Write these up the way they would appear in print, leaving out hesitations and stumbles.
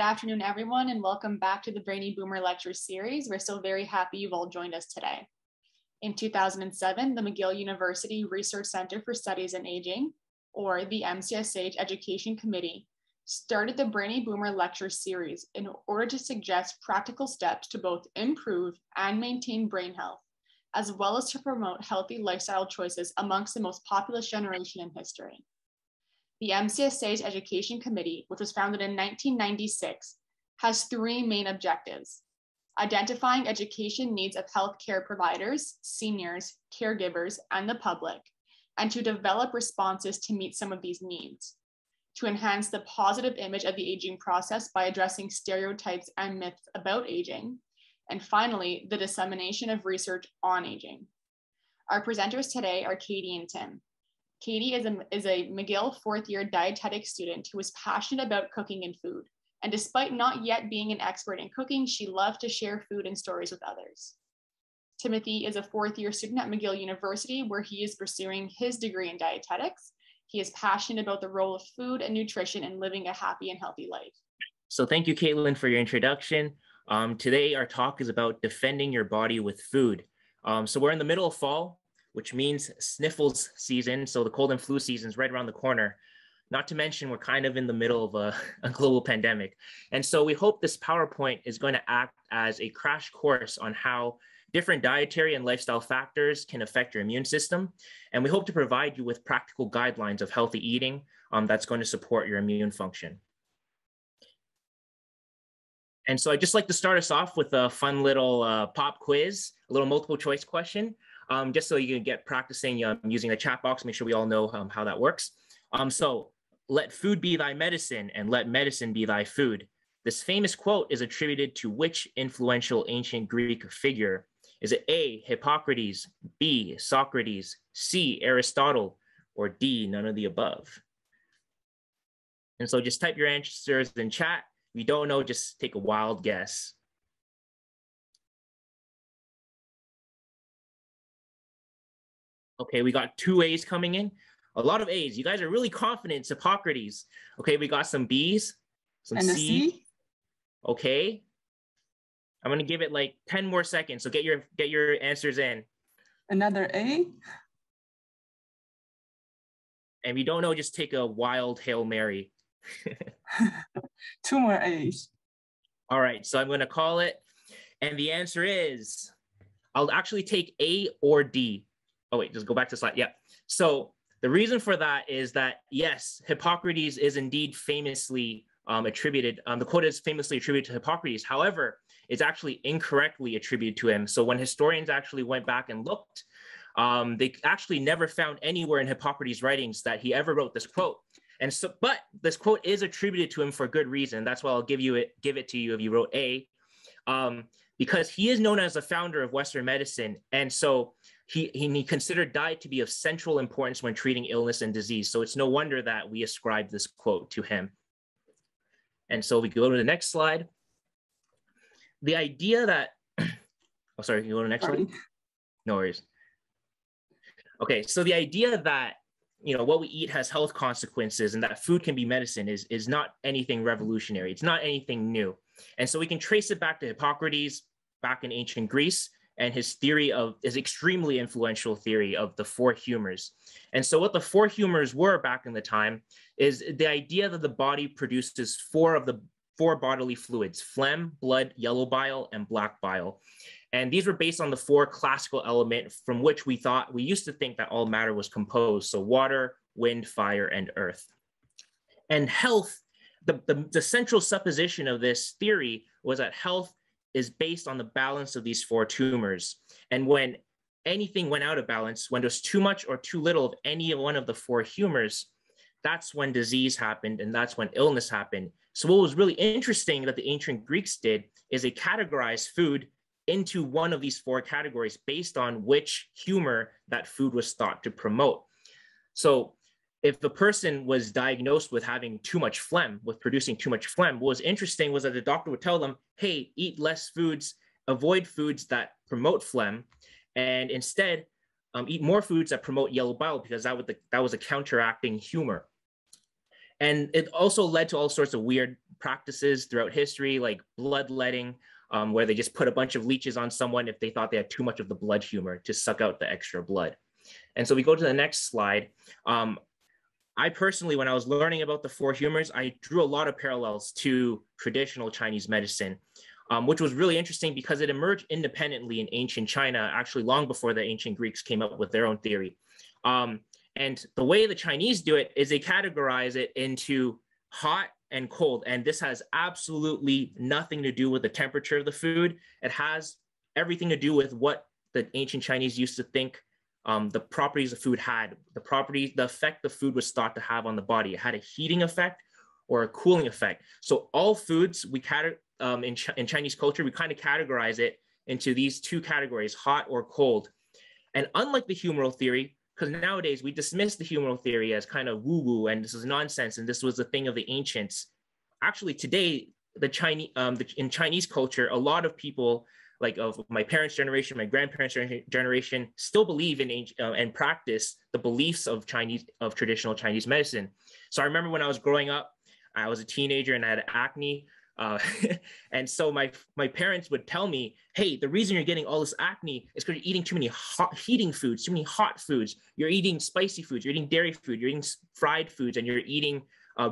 afternoon, everyone, and welcome back to the Brainy Boomer Lecture Series. We're so very happy you've all joined us today. In 2007, the McGill University Research Center for Studies in Aging, or the MCSH Education Committee, started the Brainy Boomer Lecture Series in order to suggest practical steps to both improve and maintain brain health, as well as to promote healthy lifestyle choices amongst the most populous generation in history. The MCSH Education Committee, which was founded in 1996, has three main objectives: identifying education needs of healthcare providers, seniors, caregivers, and the public, and to develop responses to meet some of these needs; to enhance the positive image of the aging process by addressing stereotypes and myths about aging; and finally, the dissemination of research on aging. Our presenters today are Katie and Tim. Katie is a McGill fourth-year dietetics student who is passionate about cooking and food. And despite not yet being an expert in cooking, she loves to share food and stories with others. Timothy is a fourth-year student at McGill University, where he is pursuing his degree in dietetics. He is passionate about the role of food and nutrition in living a happy and healthy life. So thank you, Caitlin, for your introduction. Today, our talk is about defending your body with food. So we're in the middle of fall, which means sniffles season. So the cold and flu season is right around the corner. Not to mention, we're kind of in the middle of a global pandemic. And so we hope this PowerPoint is going to act as a crash course on how different dietary and lifestyle factors can affect your immune system. And we hope to provide you with practical guidelines of healthy eating that's going to support your immune function. And so I'd just like to start us off with a fun little pop quiz, a little multiple choice question, just so you can get practicing using the chat box, make sure we all know how that works. So let food be thy medicine and let medicine be thy food. This famous quote is attributed to which influential ancient Greek figure? Is it A, Hippocrates, B, Socrates, C, Aristotle, or D, none of the above? And so just type your answers in chat. If you don't know, just take a wild guess. Okay, we got 2 A's coming in. A lot of A's. You guys are really confident. It's Hippocrates. Okay, we got some B's, some and C. C. Okay. I'm gonna give it like 10 more seconds. So get your answers in. Another A. And if you don't know, just take a wild Hail Mary. 2 more A's. All right, so I'm gonna call it. And the answer is, I'll actually take A or D. Oh wait, just go back to the slide. Yeah. So the reason for that is that, yes, Hippocrates is indeed famously attributed. The quote is famously attributed to Hippocrates. However, it's actually incorrectly attributed to him. So when historians actually went back and looked, they actually never found anywhere in Hippocrates' writings that he ever wrote this quote. And so, but this quote is attributed to him for good reason. That's why I'll give it to you if you wrote A, because he is known as the founder of Western medicine. And so he considered diet to be of central importance when treating illness and disease. So it's no wonder that we ascribe this quote to him. And so we go to the next slide. The idea that, oh, sorry, can you go to the next slide? No worries. Okay, so the idea that, what we eat has health consequences and that food can be medicine is not anything revolutionary. It's not anything new. And so we can trace it back to Hippocrates, back in ancient Greece, and his extremely influential theory of the 4 humors. And so what the 4 humors were back in the time is the idea that the body produces 4 bodily fluids: phlegm, blood, yellow bile, and black bile. And these were based on the 4 classical elements from which we used to think that all matter was composed. So water, wind, fire, and earth. And health, the central supposition of this theory was that health is based on the balance of these 4 tumors. And when anything went out of balance, when there's too much or too little of any one of the 4 humors, that's when disease happened and that's when illness happened. So what was really interesting that the ancient Greeks did is they categorized food into one of these 4 categories based on which humor that food was thought to promote. So if the person was diagnosed with having too much phlegm, with producing too much phlegm, what was interesting was that the doctor would tell them, hey, eat less foods, avoid foods that promote phlegm, and instead eat more foods that promote yellow bile, because that was a counteracting humor. And it also led to all sorts of weird practices throughout history, like bloodletting, where they just put a bunch of leeches on someone if they thought they had too much of the blood humor to suck out the extra blood. And so we go to the next slide. I personally, when I was learning about the four humors, I drew a lot of parallels to traditional Chinese medicine, which was really interesting because it emerged independently in ancient China, actually long before the ancient Greeks came up with their own theory. And the way the Chinese do it is they categorize it into hot and cold. And this has absolutely nothing to do with the temperature of the food. It has everything to do with what the ancient Chinese used to think the properties of food had, the effect the food was thought to have on the body. It had a heating effect or a cooling effect. So all foods in Chinese culture, we kind of categorize it into these two categories, hot or cold. And unlike the humoral theory, because nowadays we dismiss the humoral theory as kind of woo-woo and this is nonsense and this was the thing of the ancients. Actually, today, in Chinese culture, a lot of people, like of my parents' generation, my grandparents' generation, still believe in and practice the beliefs of traditional Chinese medicine. So I remember when I was growing up, I was a teenager and I had acne. And so my parents would tell me, hey, the reason you're getting all this acne is because you're eating too many heating foods, too many hot foods. You're eating spicy foods, you're eating dairy food, you're eating fried foods, and you're eating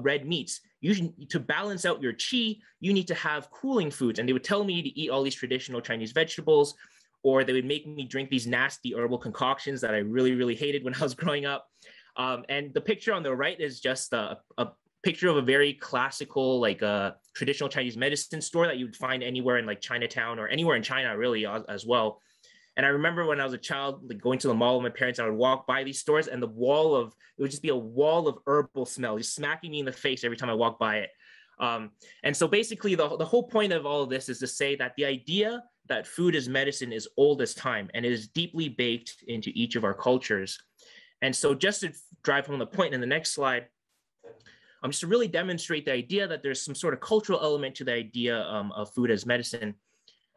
red meats. Usually, to balance out your qi, you need to have cooling foods. And they would tell me to eat all these traditional Chinese vegetables, or they would make me drink these nasty herbal concoctions that I really, really hated when I was growing up. And the picture on the right is just a picture of a very classical, like traditional Chinese medicine store that you would find anywhere in like Chinatown or anywhere in China really as well. And I remember when I was a child, like going to the mall with my parents, I would walk by these stores and it would just be a wall of herbal smell, just smacking me in the face every time I walked by it. And so basically the whole point of all of this is to say that the idea that food is medicine is old as time and it is deeply baked into each of our cultures. And so just to drive home the point in the next slide, just to really demonstrate the idea that there's some sort of cultural element to the idea of food as medicine.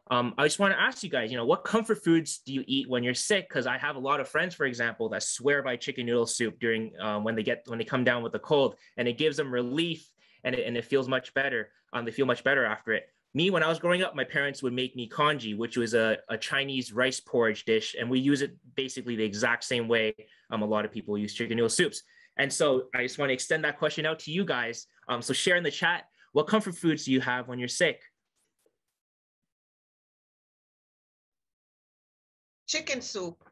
I just want to ask you guys, what comfort foods do you eat when you're sick? Because I have a lot of friends, for example, that swear by chicken noodle soup during when they come down with a cold, and it gives them relief and it feels much better. They feel much better after it. Me, when I was growing up, my parents would make me congee, which was a Chinese rice porridge dish, and we use it basically the exact same way a lot of people use chicken noodle soups. And so I just want to extend that question out to you guys. So share in the chat, what comfort foods do you have when you're sick? Chicken soup.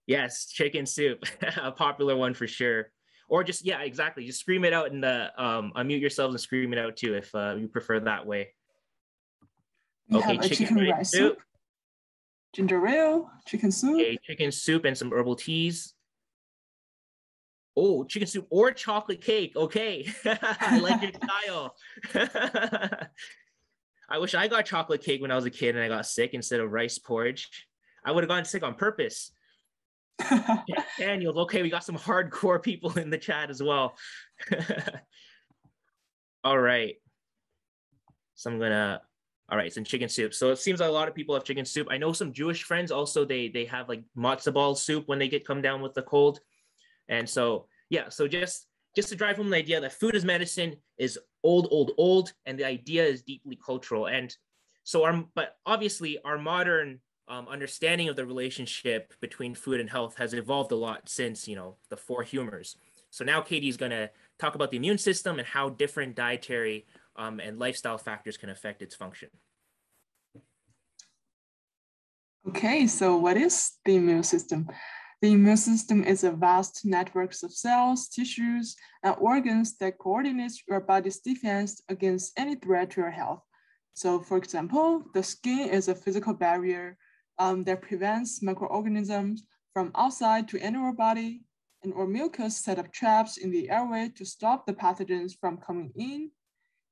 Yes, chicken soup, a popular one for sure. Or just, yeah, exactly. Just scream it out and unmute yourselves and scream it out too if you prefer that way. We have a chicken rice soup, ginger ale, chicken soup. Okay, chicken soup and some herbal teas. Oh, chicken soup or chocolate cake. Okay, I like your style. I wish I got chocolate cake when I was a kid and I got sick instead of rice porridge. I would have gotten sick on purpose. Daniels, okay, we got some hardcore people in the chat as well. All right. So all right, some chicken soup. So it seems like a lot of people have chicken soup. I know some Jewish friends also, they have like matzo ball soup when they come down with the cold. And so, yeah, so just to drive home the idea that food as medicine is old, and the idea is deeply cultural. And so but obviously our modern understanding of the relationship between food and health has evolved a lot since, the four humors. So now Katie's going to talk about the immune system and how different dietary and lifestyle factors can affect its function. Okay, so what is the immune system? The immune system is a vast network of cells, tissues, and organs that coordinate your body's defense against any threat to your health. So for example, the skin is a physical barrier that prevents microorganisms from outside to enter our body, and our mucus set up traps in the airway to stop the pathogens from coming in,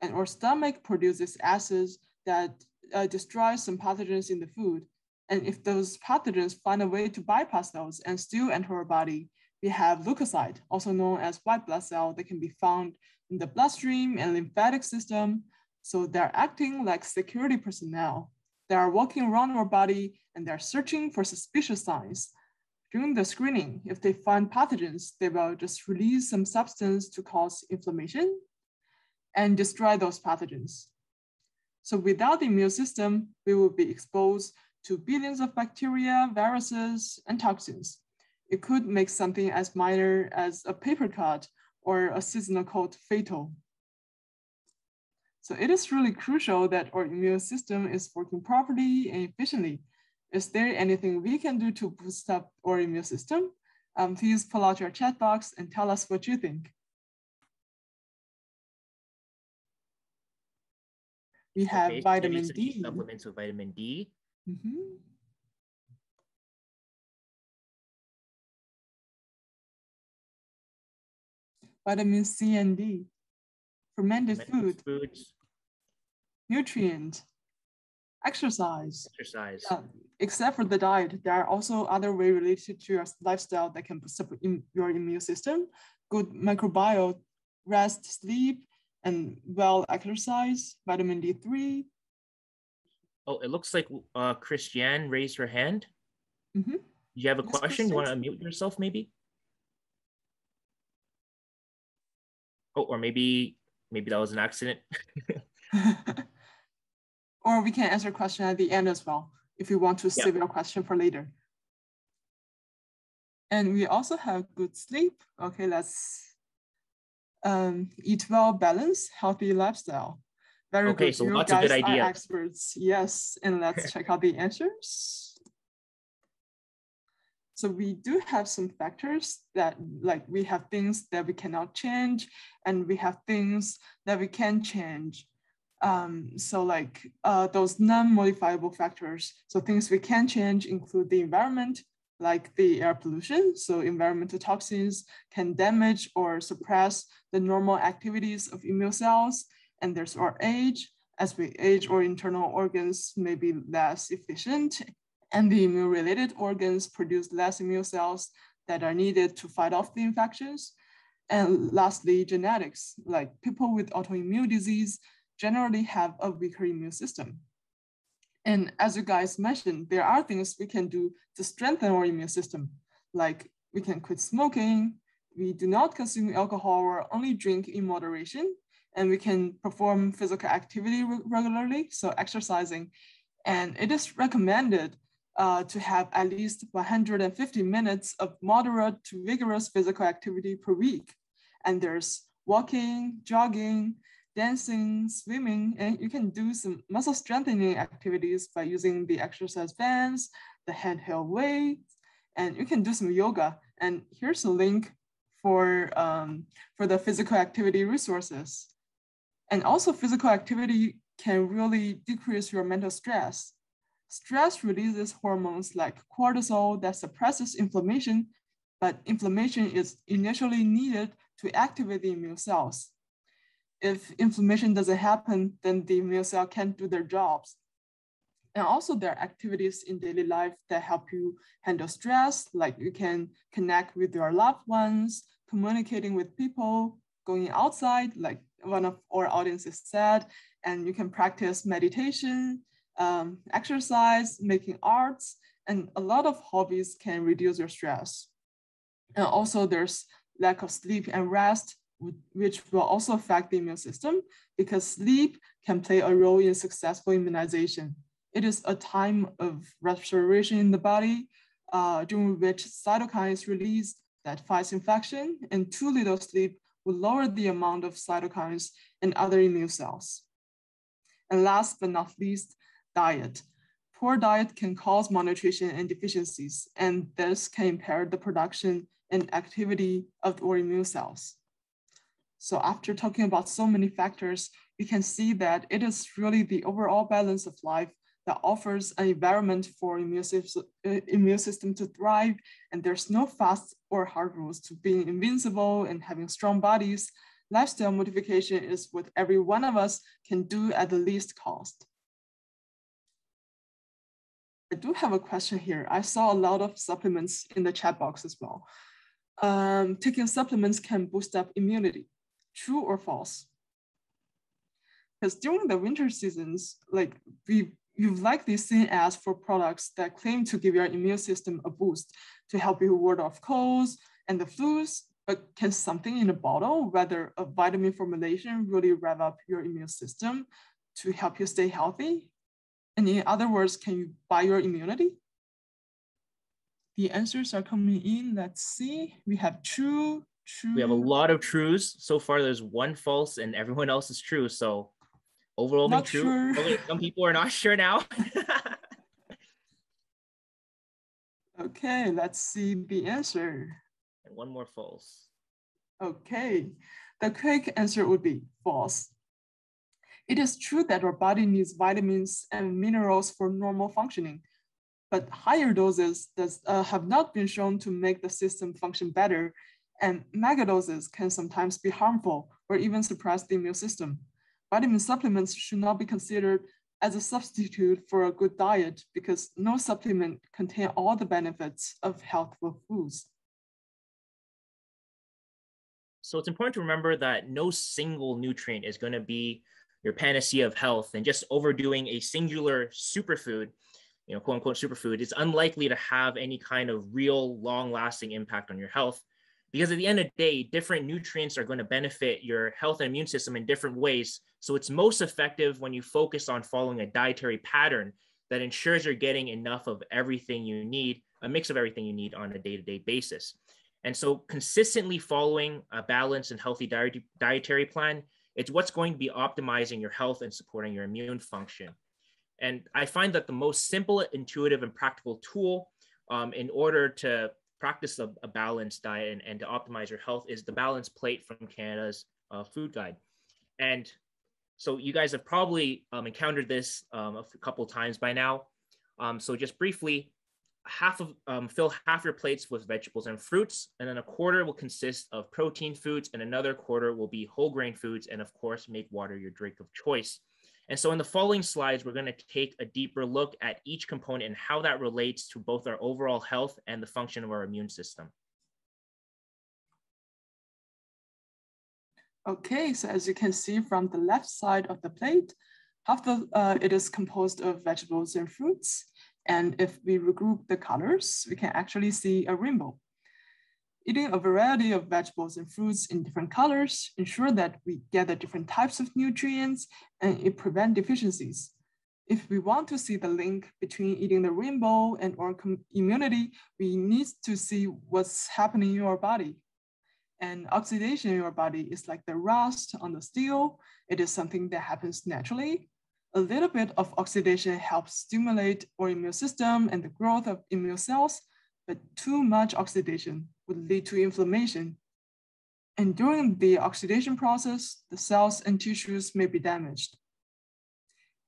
and our stomach produces acids that destroy some pathogens in the food. And if those pathogens find a way to bypass those and still enter our body, we have leukocytes, also known as white blood cells, that can be found in the bloodstream and lymphatic system. So they're acting like security personnel. They are walking around our body and they're searching for suspicious signs. During the screening, if they find pathogens, they will just release some substance to cause inflammation. and destroy those pathogens. So without the immune system, we will be exposed to billions of bacteria, viruses, and toxins. It could make something as minor as a paper cut or a seasonal cold fatal. So it is really crucial that our immune system is working properly and efficiently. Is there anything we can do to boost up our immune system? Please pull out your chat box and tell us what you think. We have vitamin D. Supplements with vitamin D. Mm-hmm. Vitamin C and D. Fermented foods. Nutrient. Exercise. Except for the diet, there are also other ways related to your lifestyle that can boost up your immune system. Good microbiome, rest, sleep, and well exercise, vitamin D3. Oh, it looks like Christiane raised her hand. Mm-hmm. You have a question? You want to unmute yourself maybe? Oh, or maybe that was an accident. Or we can answer a question at the end as well, if you want to save your question for later. And we also have good sleep. Okay, let's eat well, balance, healthy lifestyle. Very good. So you lots guys of good ideas. Are experts. Yes, and let's check out the answers. So we do have some factors that, like, we have things that we cannot change, and we have things that we can change. So like those non-modifiable factors, so things we can change include the environment, like the air pollution. So environmental toxins can damage or suppress the normal activities of immune cells. And there's our age. As we age, our internal organs may be less efficient, and the immune-related organs produce less immune cells that are needed to fight off the infections. And lastly, genetics, like people with autoimmune disease generally have a weaker immune system. And as you guys mentioned, there are things we can do to strengthen our immune system, like we can quit smoking, we do not consume alcohol or only drink in moderation, and we can perform physical activity regularly, so exercising. And it is recommended to have at least 150 minutes of moderate to vigorous physical activity per week. And there's walking, jogging, dancing, swimming, and you can do some muscle strengthening activities by using the exercise bands, the handheld weights, and you can do some yoga. And here's a link for the physical activity resources. And also physical activity can really decrease your mental stress. Stress releases hormones like cortisol that suppresses inflammation, but inflammation is initially needed to activate the immune cells. If inflammation doesn't happen, then the immune cell can't do their jobs. And also there are activities in daily life that help you handle stress, like you can connect with your loved ones, communicating with people, going outside, like one of our audiences said, and you can practice meditation, exercise, making arts, and a lot of hobbies can reduce your stress. And also there's lack of sleep and rest, which will also affect the immune system because sleep can play a role in successful immunization. It is a time of restoration in the body during which cytokine is released that fights infection, and too little sleep will lower the amount of cytokines and other immune cells. And last but not least, diet. Poor diet can cause malnutrition and deficiencies, and this can impair the production and activity of our immune cells. So after talking about so many factors, we can see that it is really the overall balance of life that offers an environment for immune system to thrive. And there's no fast or hard rules to being invincible and having strong bodies. Lifestyle modification is what every one of us can do at the least cost. I do have a question here. I saw a lot of supplements in the chat box as well. Taking supplements can boost up immunity. True or false? Because during the winter seasons, like you've likely seen ads for products that claim to give your immune system a boost to help you ward off colds and the flus. But can something in a bottle, whether a vitamin formulation, really rev up your immune system to help you stay healthy? And in other words, can you buy your immunity? The answers are coming in. Let's see. We have true. We have a lot of trues. So far, there's one false and everyone else is true. So overall, not true. Sure. Only some people are not sure now. Okay, let's see the answer. And one more false. Okay, the correct answer would be false. It is true that our body needs vitamins and minerals for normal functioning, but higher doses have not been shown to make the system function better, and megadoses can sometimes be harmful or even suppress the immune system. Vitamin supplements should not be considered as a substitute for a good diet because no supplement contains all the benefits of healthful foods. So it's important to remember that no single nutrient is going to be your panacea of health, and just overdoing a singular superfood, quote unquote superfood, is unlikely to have any kind of real long-lasting impact on your health. Because at the end of the day, different nutrients are going to benefit your health and immune system in different ways. So it's most effective when you focus on following a dietary pattern that ensures you're getting enough of everything you need, a mix of everything you need on a day-to-day basis. And so consistently following a balanced and healthy dietary plan, it's what's going to be optimizing your health and supporting your immune function. And I find that the most simple, intuitive, and practical tool in order to practice a balanced diet and to optimize your health is the Balanced Plate from Canada's food guide. And so you guys have probably encountered this a couple of times by now. So just briefly, fill half your plates with vegetables and fruits, and then a quarter will consist of protein foods, and another quarter will be whole grain foods, and of course, make water your drink of choice. And so in the following slides, we're going to take a deeper look at each component and how that relates to both our overall health and the function of our immune system. Okay, so as you can see from the left side of the plate, it is composed of vegetables and fruits. And if we regroup the colors, we can actually see a rainbow. Eating a variety of vegetables and fruits in different colors ensure that we get the different types of nutrients and it prevents deficiencies. If we want to see the link between eating the rainbow and our immunity, we need to see what's happening in your body. And oxidation in your body is like the rust on the steel. It is something that happens naturally. A little bit of oxidation helps stimulate our immune system and the growth of immune cells, but too much oxidation would lead to inflammation. And during the oxidation process, the cells and tissues may be damaged.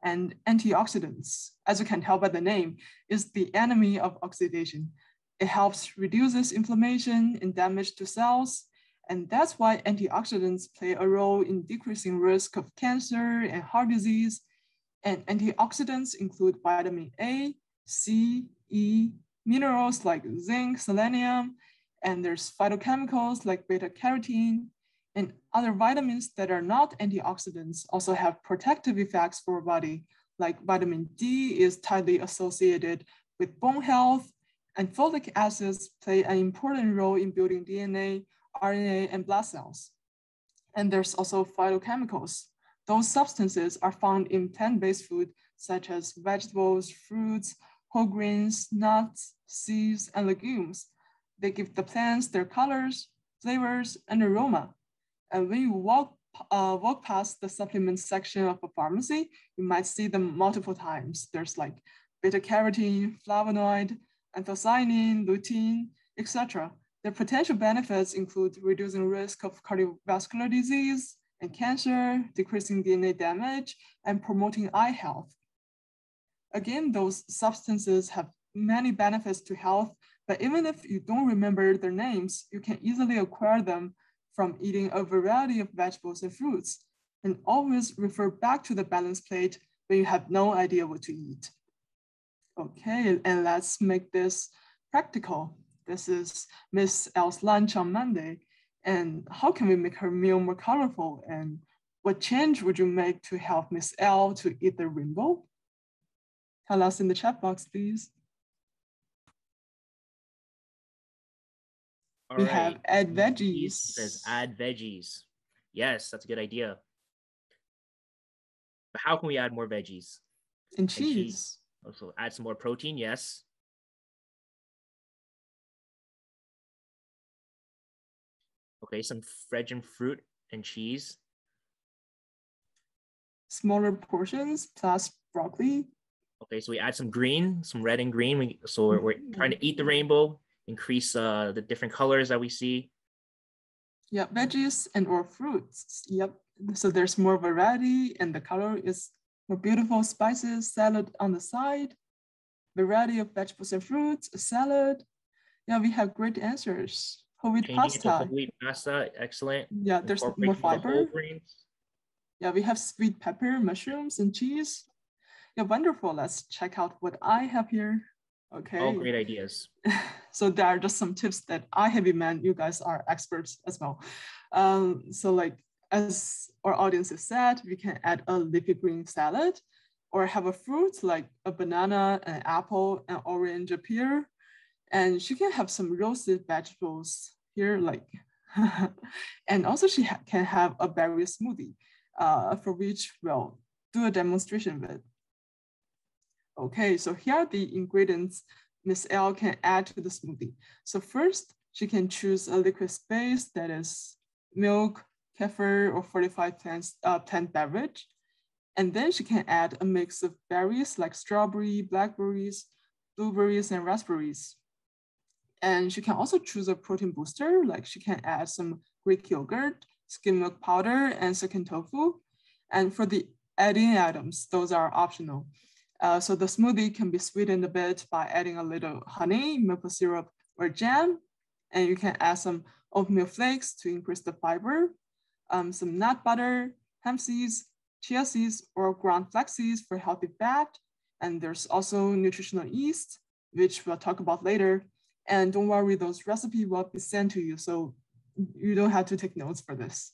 And antioxidants, as you can tell by the name, is the enemy of oxidation. It helps reduces inflammation and damage to cells. And that's why antioxidants play a role in decreasing risk of cancer and heart disease. And antioxidants include vitamin A, C, E, minerals like zinc, selenium, and there's phytochemicals like beta-carotene, and other vitamins that are not antioxidants also have protective effects for our body, like vitamin D is tightly associated with bone health, and folic acids play an important role in building DNA, RNA, and blood cells. And there's also phytochemicals. Those substances are found in plant-based food, such as vegetables, fruits, whole grains, nuts, seeds, and legumes. They give the plants their colors, flavors, and aroma. And when you walk past the supplement section of a pharmacy, you might see them multiple times. There's like beta-carotene, flavonoid, anthocyanin, lutein, etc. Their potential benefits include reducing risk of cardiovascular disease and cancer, decreasing DNA damage, and promoting eye health. Again, those substances have many benefits to health, but even if you don't remember their names, you can easily acquire them from eating a variety of vegetables and fruits, and always refer back to the Balanced Plate when you have no idea what to eat. Okay, and let's make this practical. This is Miss L's lunch on Monday. And how can we make her meal more colorful? And what change would you make to help Miss L to eat the rainbow? Tell us in the chat box, please. All we right. have add veggies. Cheese says add veggies. Yes, that's a good idea. But how can we add more veggies? And cheese. Also add some more protein, yes. Okay, some veg and fruit and cheese. Smaller portions plus broccoli. Okay, so we add some green, some red and green. So we're trying to eat the rainbow, increase the different colors that we see. Yep, veggies and or fruits. Yep, so there's more variety and the color is more beautiful. Spices, salad on the side, variety of vegetables and fruits, a salad. Yeah, we have great answers. Whole wheat Changing pasta. it to whole wheat pasta, excellent. Yeah, there's more fiber. Yeah, we have sweet pepper, mushrooms, and cheese. Yeah, wonderful. Let's check out what I have here. Okay. All great ideas. So there are just some tips that I have in mind. You guys are experts as well. So like as our audience has said, we can add a leafy green salad or have a fruit like a banana, an apple, an orange, a pear. And she can have some roasted vegetables here, like, and also she can have a berry smoothie, for which we'll do a demonstration with. Okay, so here are the ingredients Miss L can add to the smoothie. So first, she can choose a liquid base that is milk, kefir, or fortified plant beverage. And then she can add a mix of berries like strawberry, blackberries, blueberries, and raspberries. And she can also choose a protein booster, like she can add some Greek yogurt, skim milk powder, and second tofu. And for the adding items, those are optional. So the smoothie can be sweetened a bit by adding a little honey, maple syrup, or jam. And you can add some oatmeal flakes to increase the fiber, some nut butter, hemp seeds, chia seeds, or ground flax seeds for healthy fat. And there's also nutritional yeast, which we'll talk about later. And don't worry, those recipes will be sent to you, so you don't have to take notes for this.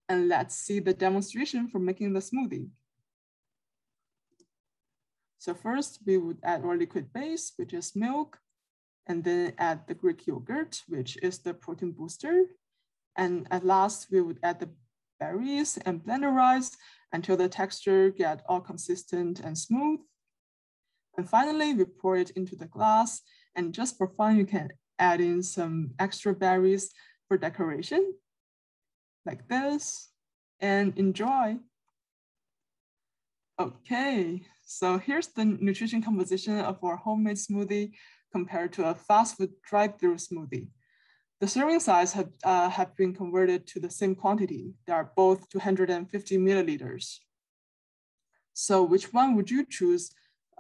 And let's see the demonstration for making the smoothie. So first, we would add our liquid base, which is milk, and then add the Greek yogurt, which is the protein booster. And at last, we would add the berries and blenderize until the texture get all consistent and smooth. And finally, we pour it into the glass. And just for fun, you can add in some extra berries for decoration, like this, and enjoy. Okay, so here's the nutrition composition of our homemade smoothie compared to a fast food drive-through smoothie. The serving size have been converted to the same quantity. They are both 250 milliliters. So which one would you choose?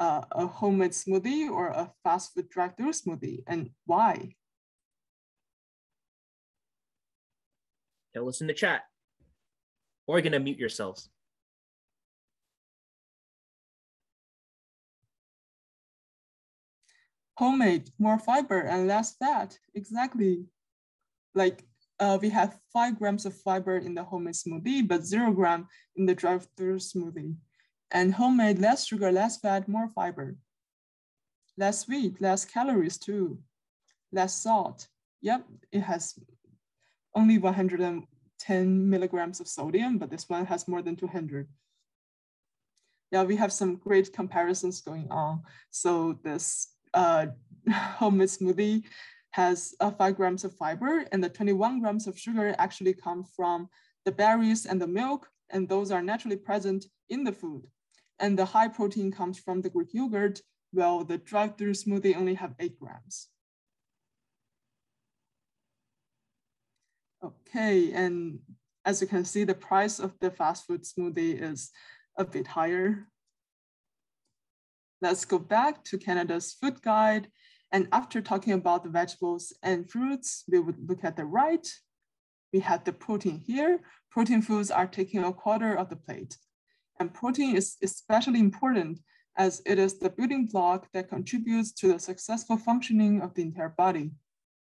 A homemade smoothie or a fast food drive-through smoothie, and why? Tell us in the chat. Or you're gonna mute yourselves. Homemade, more fiber and less fat, exactly. Like we have 5 grams of fiber in the homemade smoothie, but 0 gram in the drive-through smoothie. And homemade, less sugar, less fat, more fiber. Less sweet, less calories too. Less salt. Yep, it has only 110 milligrams of sodium, but this one has more than 200. Yeah, we have some great comparisons going on. So this homemade smoothie has 5 grams of fiber, and the 21 grams of sugar actually come from the berries and the milk, and those are naturally present in the food. And the high protein comes from the Greek yogurt, while the drive-through smoothie only have 8 grams. Okay, and as you can see, the price of the fast food smoothie is a bit higher. Let's go back to Canada's food guide. And after talking about the vegetables and fruits, we would look at the right. We have the protein here. Protein foods are taking a quarter of the plate. And protein is especially important as it is the building block that contributes to the successful functioning of the entire body.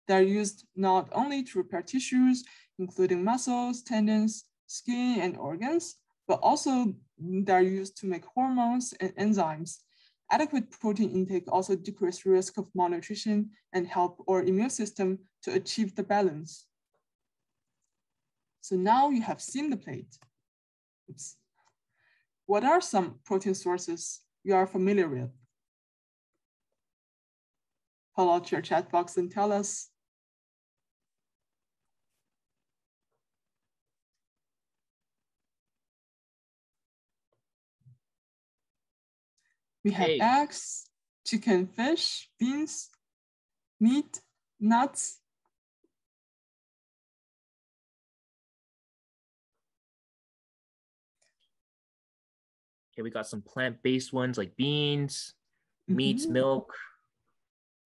They're used not only to repair tissues, including muscles, tendons, skin, and organs, but also they're used to make hormones and enzymes. Adequate protein intake also decreases risk of malnutrition and help our immune system to achieve the balance. So now you have seen the plate. Oops. What are some protein sources you are familiar with? Pull out your chat box and tell us. We have eggs, chicken, fish, beans, meat, nuts. Okay, we got some plant-based ones like beans, meats, milk.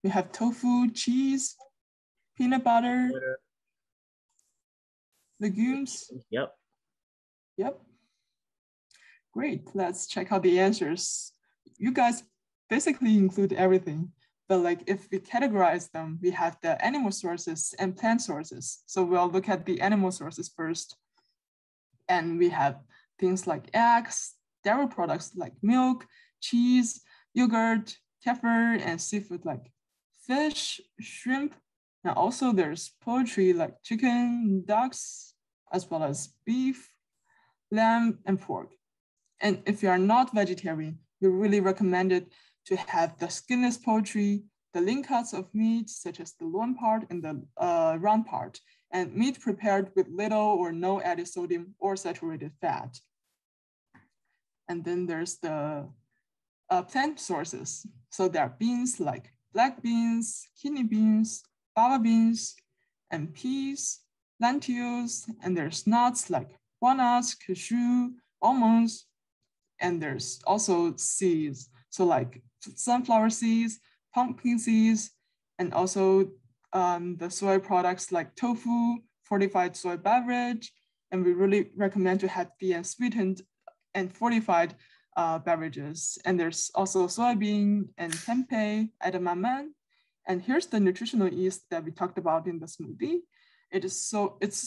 We have tofu, cheese, peanut butter, legumes. Yep. Great, let's check out the answers. You guys basically include everything, but like if we categorize them, we have the animal sources and plant sources. So we'll look at the animal sources first. And we have things like eggs, dairy products like milk, cheese, yogurt, kefir, and seafood like fish, shrimp. And also there's poultry like chicken, ducks, as well as beef, lamb, and pork. And if you are not vegetarian, we really recommend it to have the skinless poultry, the lean cuts of meat, such as the loin part and the round part, and meat prepared with little or no added sodium or saturated fat. And then there's the plant sources. So there are beans like black beans, kidney beans, fava beans, and peas, lentils, and there's nuts like walnuts, cashew, almonds, and there's also seeds. So like sunflower seeds, pumpkin seeds, and also the soy products like tofu, fortified soy beverage, and we really recommend to have the sweetened and fortified beverages. And there's also soybean and tempeh, edamame. And here's the nutritional yeast that we talked about in the smoothie. It's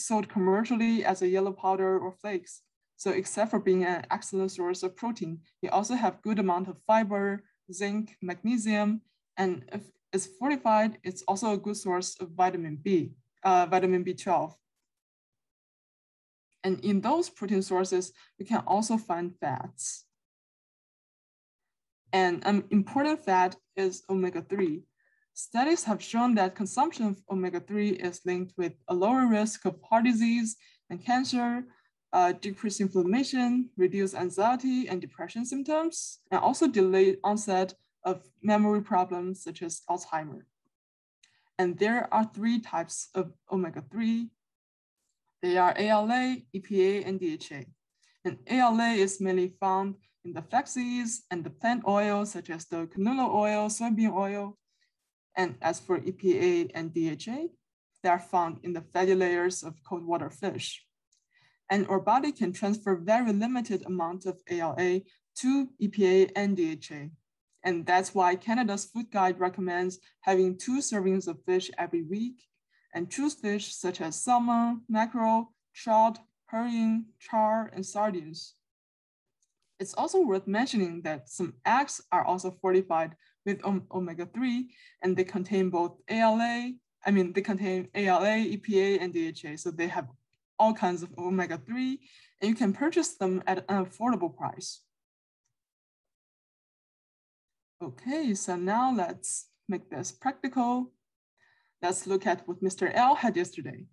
sold commercially as a yellow powder or flakes. So except for being an excellent source of protein, it also have good amount of fiber, zinc, magnesium, and if it's fortified, it's also a good source of vitamin B, vitamin B12. And in those protein sources, you can also find fats. And an important fat is omega-3. Studies have shown that consumption of omega-3 is linked with a lower risk of heart disease and cancer, decreased inflammation, reduced anxiety and depression symptoms, and also delayed onset of memory problems such as Alzheimer's. And there are 3 types of omega-3. They are ALA, EPA, and DHA. And ALA is mainly found in the flaxseeds and the plant oils such as the canola oil, soybean oil. And as for EPA and DHA, they are found in the fatty layers of cold water fish. And our body can transfer very limited amount of ALA to EPA and DHA. And that's why Canada's food guide recommends having 2 servings of fish every week and choose fish such as salmon, mackerel, trout, herring, char, and sardines. It's also worth mentioning that some eggs are also fortified with omega-3, and they contain both ALA, EPA, and DHA. So they have all kinds of omega-3, and you can purchase them at an affordable price. Okay, so now let's make this practical. Let's look at what Mr. L had yesterday.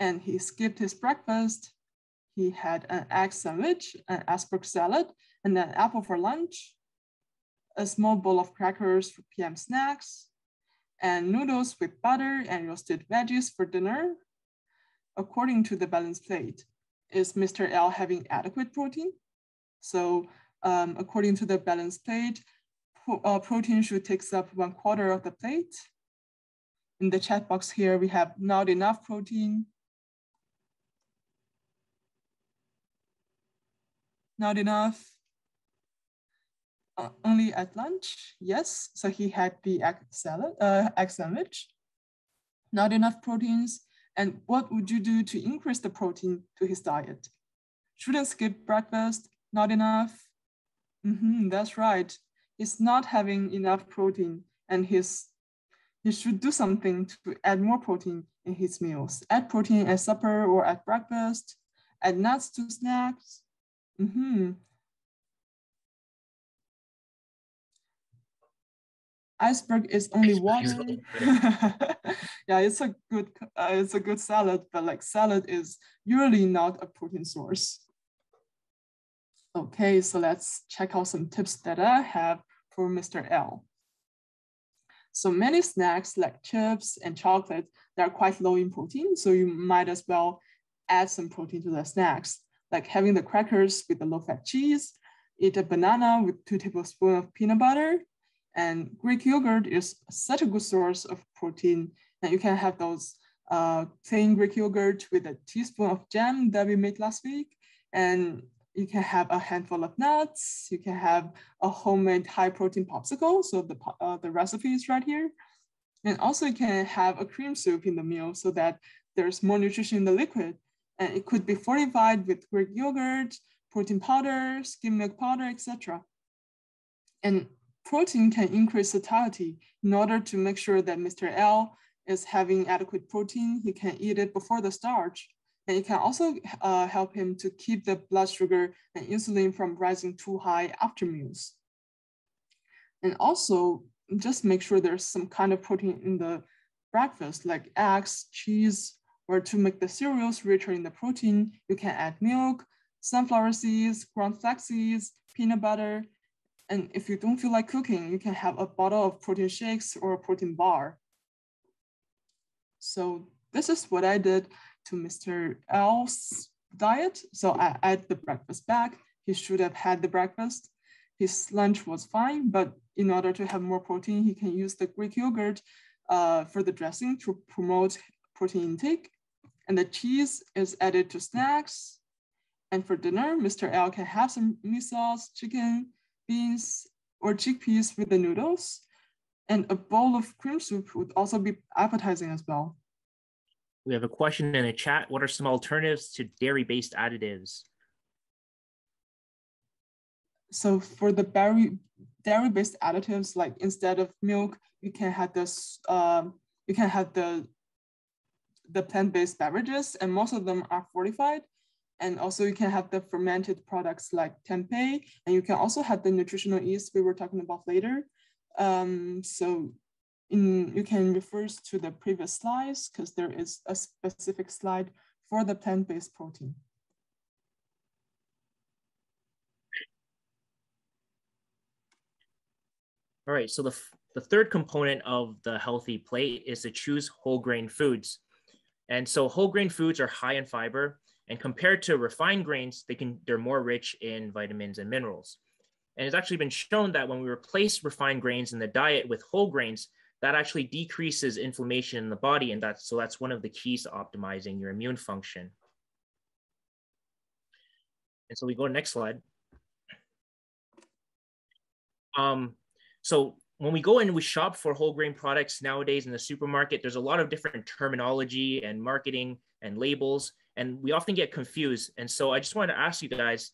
And he skipped his breakfast. He had an egg sandwich, an iceberg salad, and an apple for lunch, a small bowl of crackers for PM snacks, and noodles with butter and roasted veggies for dinner. According to the balanced plate, is Mr. L having adequate protein? So according to the balanced plate, protein should take up 1/4 of the plate. In the chat box here, we have not enough protein, not enough, only at lunch, yes. So he had the egg sandwich, not enough proteins. And what would you do to increase the protein to his diet? Shouldn't skip breakfast, not enough. That's right. he's not having enough protein, and he should do something to add more protein in his meals. Add protein at supper or at breakfast, add nuts to snacks. Iceberg is only water. Yeah, it's a good salad, but like salad is usually not a protein source. Okay, so let's check out some tips that I have for Mr. L. So many snacks like chips and chocolate, they're quite low in protein, so you might as well add some protein to the snacks, like having the crackers with the low-fat cheese, eat a banana with 2 tablespoons of peanut butter, and Greek yogurt is such a good source of protein. And you can have those plain Greek yogurt with a teaspoon of jam that we made last week. And you can have a handful of nuts. You can have a homemade high protein popsicle. So the recipe is right here. And also you can have a cream soup in the meal so that there's more nutrition in the liquid. And it could be fortified with Greek yogurt, protein powder, skim milk powder, etc. And protein can increase satiety. In order to make sure that Mr. L is having adequate protein, he can eat it before the starch. And it can also help him to keep the blood sugar and insulin from rising too high after meals. And also just make sure there's some kind of protein in the breakfast, like eggs, cheese, or to make the cereals richer in the protein, you can add milk, sunflower seeds, ground flax seeds, peanut butter. And if you don't feel like cooking, you can have a bottle of protein shakes or a protein bar. So this is what I did to Mr. L's diet. So I add the breakfast back. He should have had the breakfast. His lunch was fine, but in order to have more protein, he can use the Greek yogurt for the dressing to promote protein intake. And the cheese is added to snacks. And for dinner, Mr. L can have some meat sauce, chicken, beans, or chickpeas with the noodles. And a bowl of cream soup would also be appetizing as well. We have a question in the chat. What are some alternatives to dairy-based additives? So for the dairy-based additives, like instead of milk, you can have this. You can have the plant-based beverages, and most of them are fortified. And also you can have the fermented products like tempeh, and you can also have the nutritional yeast we were talking about later. You can refer to the previous slides because there is a specific slide for the plant-based protein. All right, so the third component of the healthy plate is to choose whole grain foods. And so whole grain foods are high in fiber, and compared to refined grains, they're more rich in vitamins and minerals. And it's actually been shown that when we replace refined grains in the diet with whole grains, that actually decreases inflammation in the body. And that's one of the keys to optimizing your immune function. And so we go to the next slide. So when we go in and we shop for whole grain products nowadays in the supermarket, there's a lot of different terminology and marketing and labels, and we often get confused. And so I just wanted to ask you guys,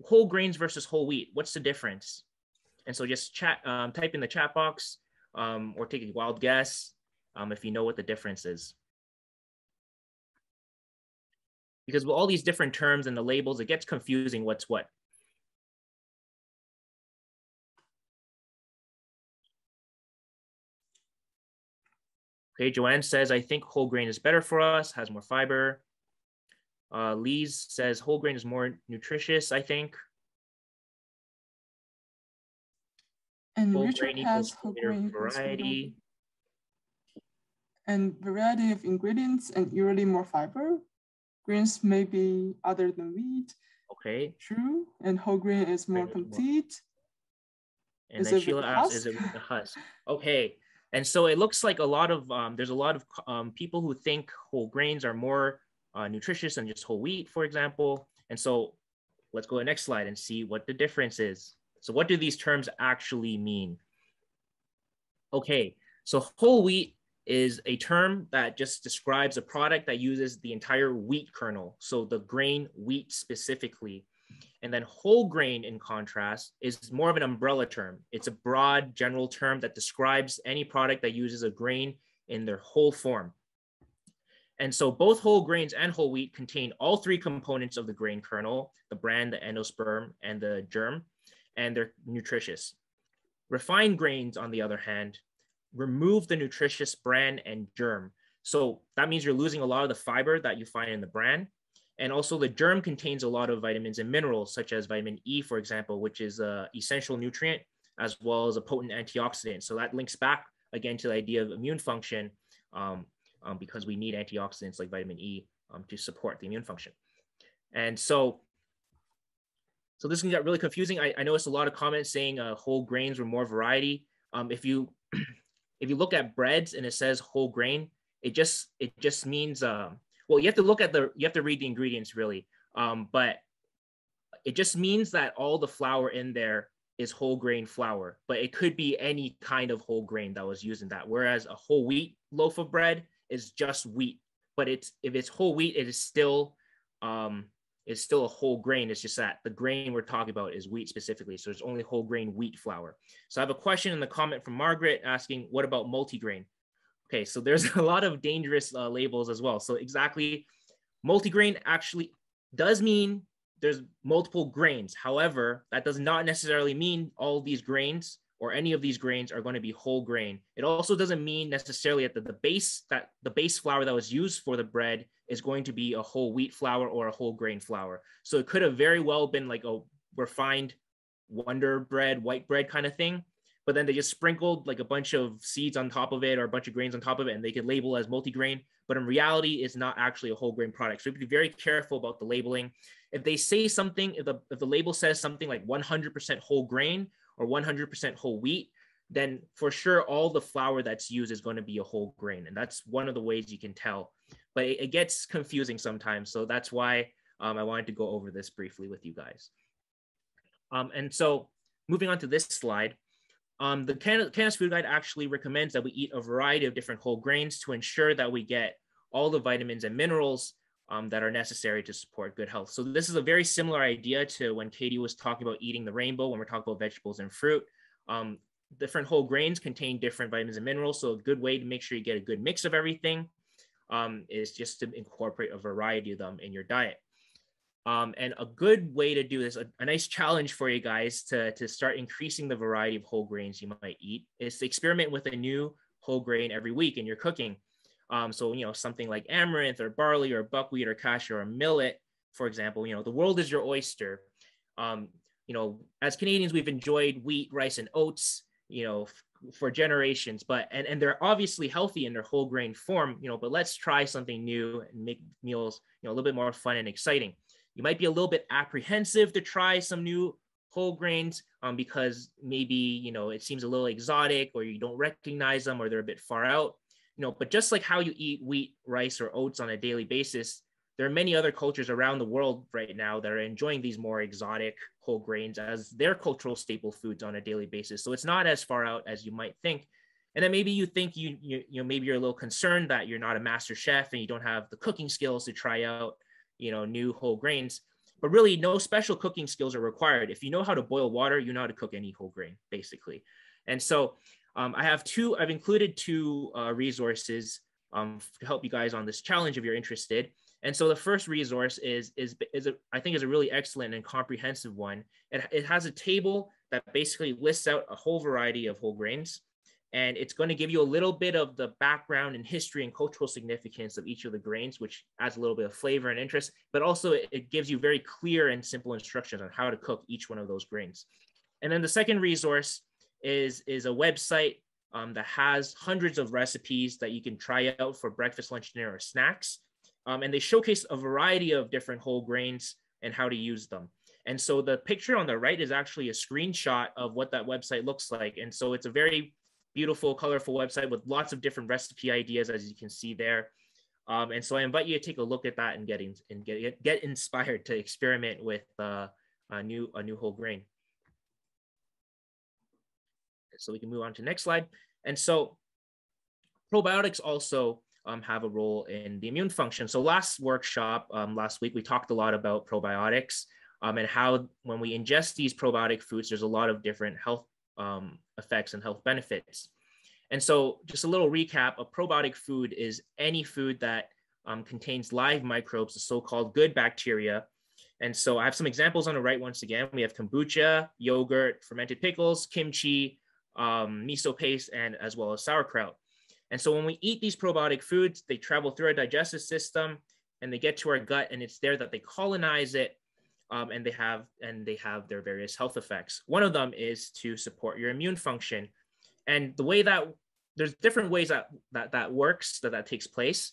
whole grains versus whole wheat, what's the difference? And so just type in the chat box or take a wild guess if you know what the difference is. Because with all these different terms and the labels, it gets confusing what's what. Okay, Joanne says, I think whole grain is better for us, has more fiber. Lise says whole grain is more nutritious, I think. And Richard has whole grain variety. And variety of ingredients and usually more fiber. Grains may be other than wheat. Okay. True. And whole grain is more complete. And then Sheila asks, is it with the husk? Okay. And so it looks like there's a lot of people who think whole grains are more nutritious than just whole wheat, for example. And so let's go to the next slide and see what the difference is. So what do these terms actually mean? Okay, so whole wheat is a term that just describes a product that uses the entire wheat kernel, so the grain wheat specifically. And then whole grain, in contrast, is more of an umbrella term. It's a broad general term that describes any product that uses a grain in their whole form. And so both whole grains and whole wheat contain all three components of the grain kernel, the bran, the endosperm, and the germ, and they're nutritious. Refined grains, on the other hand, remove the nutritious bran and germ. So that means you're losing a lot of the fiber that you find in the bran. And also the germ contains a lot of vitamins and minerals, such as vitamin E, for example, which is an essential nutrient, as well as a potent antioxidant. So that links back again to the idea of immune function, because we need antioxidants like vitamin E to support the immune function. And so this can get really confusing. I noticed a lot of comments saying whole grains were more variety. If you look at breads and it says whole grain, it just means well, you have to read the ingredients really, but it just means that all the flour in there is whole grain flour, but it could be any kind of whole grain that was used in that. Whereas a whole wheat loaf of bread is just wheat, but if it's whole wheat, it is still a whole grain. It's just that the grain we're talking about is wheat specifically. So it's only whole grain wheat flour. So I have a question in the comment from Margaret asking, what about multigrain? Okay, so there's a lot of dangerous labels as well. So exactly, multigrain actually does mean there's multiple grains. However, that does not necessarily mean all these grains or any of these grains are going to be whole grain. It also doesn't mean necessarily that the base flour that was used for the bread is going to be a whole wheat flour or a whole grain flour. So it could have very well been like a refined Wonder Bread, white bread kind of thing, but then they just sprinkled like a bunch of seeds on top of it or a bunch of grains on top of it, and they could label as multigrain, but in reality, it's not actually a whole grain product. So you have to be very careful about the labeling. If they say something, if the label says something like 100% whole grain or 100% whole wheat, then for sure all the flour that's used is going to be a whole grain. And that's one of the ways you can tell. But it gets confusing sometimes. So that's why I wanted to go over this briefly with you guys. And so moving on to this slide, the Canada's Food Guide actually recommends that we eat a variety of different whole grains to ensure that we get all the vitamins and minerals that are necessary to support good health. So this is a very similar idea to when Katie was talking about eating the rainbow when we're talking about vegetables and fruit. Different whole grains contain different vitamins and minerals. So a good way to make sure you get a good mix of everything is just to incorporate a variety of them in your diet. And a good way to do this, a nice challenge for you guys to start increasing the variety of whole grains you might eat, is to experiment with a new whole grain every week in your cooking. So, something like amaranth or barley or buckwheat or cashew or millet, for example. The world is your oyster. As Canadians, we've enjoyed wheat, rice, and oats, for generations, and they're obviously healthy in their whole grain form, but let's try something new and make meals, a little bit more fun and exciting. You might be a little bit apprehensive to try some new whole grains because maybe, it seems a little exotic or you don't recognize them or they're a bit far out, but just like how you eat wheat, rice, or oats on a daily basis, there are many other cultures around the world right now that are enjoying these more exotic whole grains as their cultural staple foods on a daily basis. So it's not as far out as you might think. And then maybe you think maybe you're a little concerned that you're not a master chef and you don't have the cooking skills to try out, new whole grains. But really, no special cooking skills are required. If you know how to boil water, you know how to cook any whole grain, basically. And so I've included two resources to help you guys on this challenge if you're interested. And so the first resource is I think is a really excellent and comprehensive one. It has a table that basically lists out a whole variety of whole grains. And it's going to give you a little bit of the background and history and cultural significance of each of the grains, which adds a little bit of flavor and interest, but also it gives you very clear and simple instructions on how to cook each one of those grains. And then the second resource is a website that has hundreds of recipes that you can try out for breakfast, lunch, dinner, or snacks. And they showcase a variety of different whole grains and how to use them. And so the picture on the right is actually a screenshot of what that website looks like. And so it's a very beautiful, colorful website with lots of different recipe ideas, as you can see there. And so I invite you to take a look at that and get inspired to experiment with a new whole grain. So we can move on to the next slide. And so probiotics also have a role in the immune function. So last workshop, last week, we talked a lot about probiotics. and how when we ingest these probiotic foods, there's a lot of different health effects and health benefits. And so just a little recap, a probiotic food is any food that contains live microbes, the so-called good bacteria. And so I have some examples on the right. Once again, we have kombucha, yogurt, fermented pickles, kimchi, miso paste, and as well as sauerkraut. And so when we eat these probiotic foods, they travel through our digestive system and they get to our gut, and it's there that they colonize it, and they have their various health effects. One of them is to support your immune function. And the way that there's different ways that works, that takes place.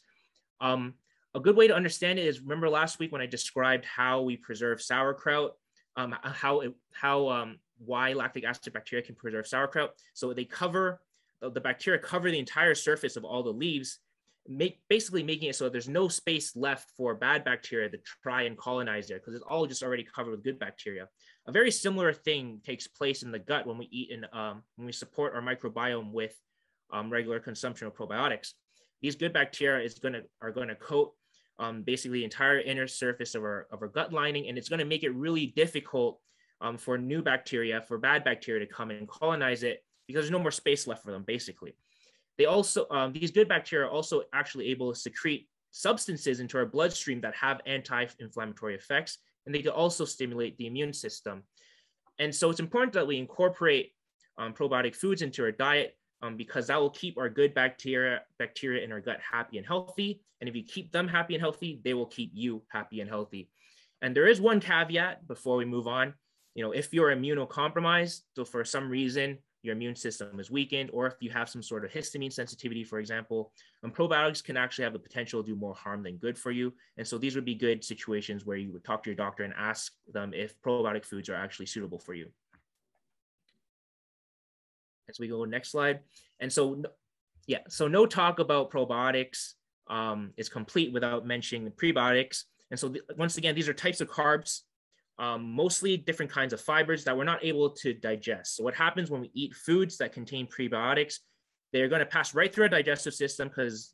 A good way to understand it is, remember last week when I described how we preserve sauerkraut, why lactic acid bacteria can preserve sauerkraut. So the bacteria cover the entire surface of all the leaves, basically making it so that there's no space left for bad bacteria to try and colonize there, because it's all just already covered with good bacteria. A very similar thing takes place in the gut when we eat when we support our microbiome with regular consumption of probiotics. These good bacteria are going to coat basically the entire inner surface of our gut lining, and it's going to make it really difficult for new bacteria, for bad bacteria to come and colonize it, because there's no more space left for them, basically. They also, these good bacteria are also actually able to secrete substances into our bloodstream that have anti-inflammatory effects, and they can also stimulate the immune system. And so it's important that we incorporate probiotic foods into our diet, because that will keep our good bacteria in our gut happy and healthy. And if you keep them happy and healthy, they will keep you happy and healthy. And there is one caveat before we move on. If you're immunocompromised, so for some reason your immune system is weakened, or if you have some sort of histamine sensitivity, for example, probiotics can actually have the potential to do more harm than good for you. And so these would be good situations where you would talk to your doctor and ask them if probiotic foods are actually suitable for you. As we go next slide. And so, so no talk about probiotics is complete without mentioning the prebiotics. And so once again, these are types of carbs, mostly different kinds of fibers that we're not able to digest. So what happens when we eat foods that contain prebiotics, they're going to pass right through our digestive system because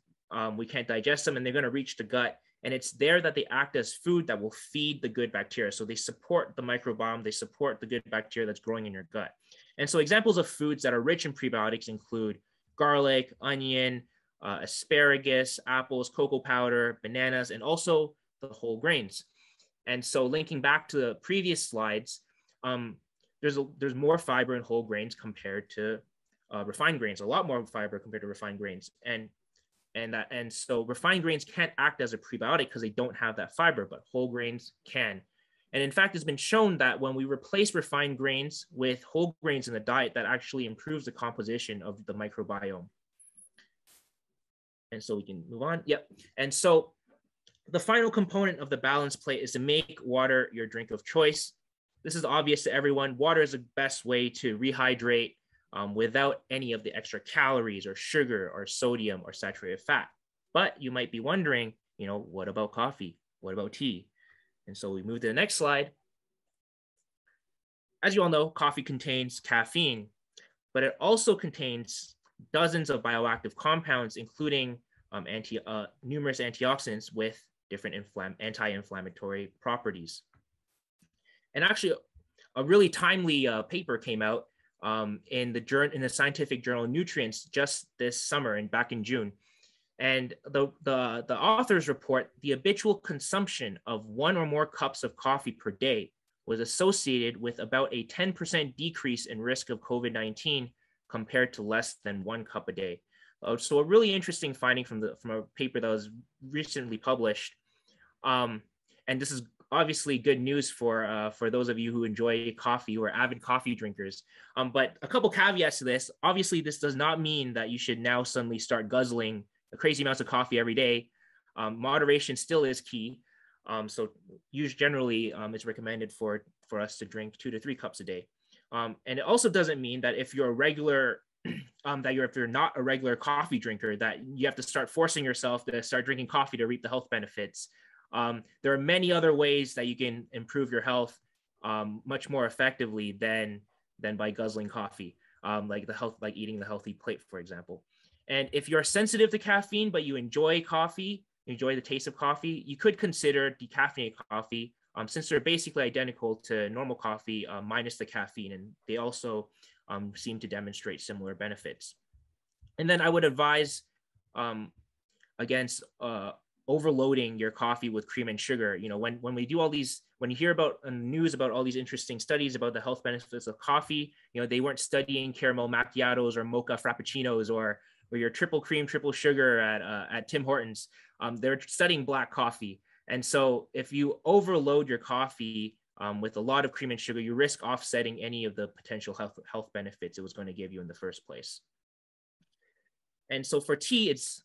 we can't digest them, and they're going to reach the gut. And it's there that they act as food that will feed the good bacteria. So they support the microbiome, they support the good bacteria that's growing in your gut. And so examples of foods that are rich in prebiotics include garlic, onion, asparagus, apples, cocoa powder, bananas, and also the whole grains. And so linking back to the previous slides, there's more fiber in whole grains compared to refined grains, a lot more fiber compared to refined grains. And so refined grains can't act as a prebiotic because they don't have that fiber, but whole grains can. And in fact, it's been shown that when we replace refined grains with whole grains in the diet, that actually improves the composition of the microbiome. And so we can move on. Yep. And so the final component of the balance plate is to make water your drink of choice. This is obvious to everyone. Water is the best way to rehydrate without any of the extra calories or sugar or sodium or saturated fat. But you might be wondering, what about coffee? What about tea? And so we move to the next slide. As you all know, coffee contains caffeine, but it also contains dozens of bioactive compounds, including numerous antioxidants with different anti-inflammatory properties. And actually, a really timely paper came out in the scientific journal Nutrients just this summer and back in June. And the authors report the habitual consumption of 1 or more cups of coffee per day was associated with about a 10% decrease in risk of COVID-19 compared to less than 1 cup a day. So a really interesting finding from a paper that was recently published. And this is obviously good news for those of you who enjoy coffee, who are avid coffee drinkers. But a couple caveats to this. Obviously, this does not mean that you should now suddenly start guzzling crazy amounts of coffee every day. Moderation still is key. So generally, it's recommended for us to drink 2 to 3 cups a day. And it also doesn't mean that if you're a regular, if you're not a regular coffee drinker, that you have to start forcing yourself to start drinking coffee to reap the health benefits. There are many other ways that you can improve your health much more effectively than by guzzling coffee, like eating the healthy plate, for example. And if you're sensitive to caffeine, but you enjoy coffee, enjoy the taste of coffee, you could consider decaffeinated coffee since they're basically identical to normal coffee minus the caffeine, and they also seem to demonstrate similar benefits. And then I would advise against overloading your coffee with cream and sugar. You know, when we do all these, when you hear about news about all these interesting studies about the health benefits of coffee, you know, they weren't studying caramel macchiatos or mocha frappuccinos or your triple cream, triple sugar at Tim Hortons. They're studying black coffee. And so if you overload your coffee with a lot of cream and sugar, you risk offsetting any of the potential health benefits it was going to give you in the first place. And so for tea, it's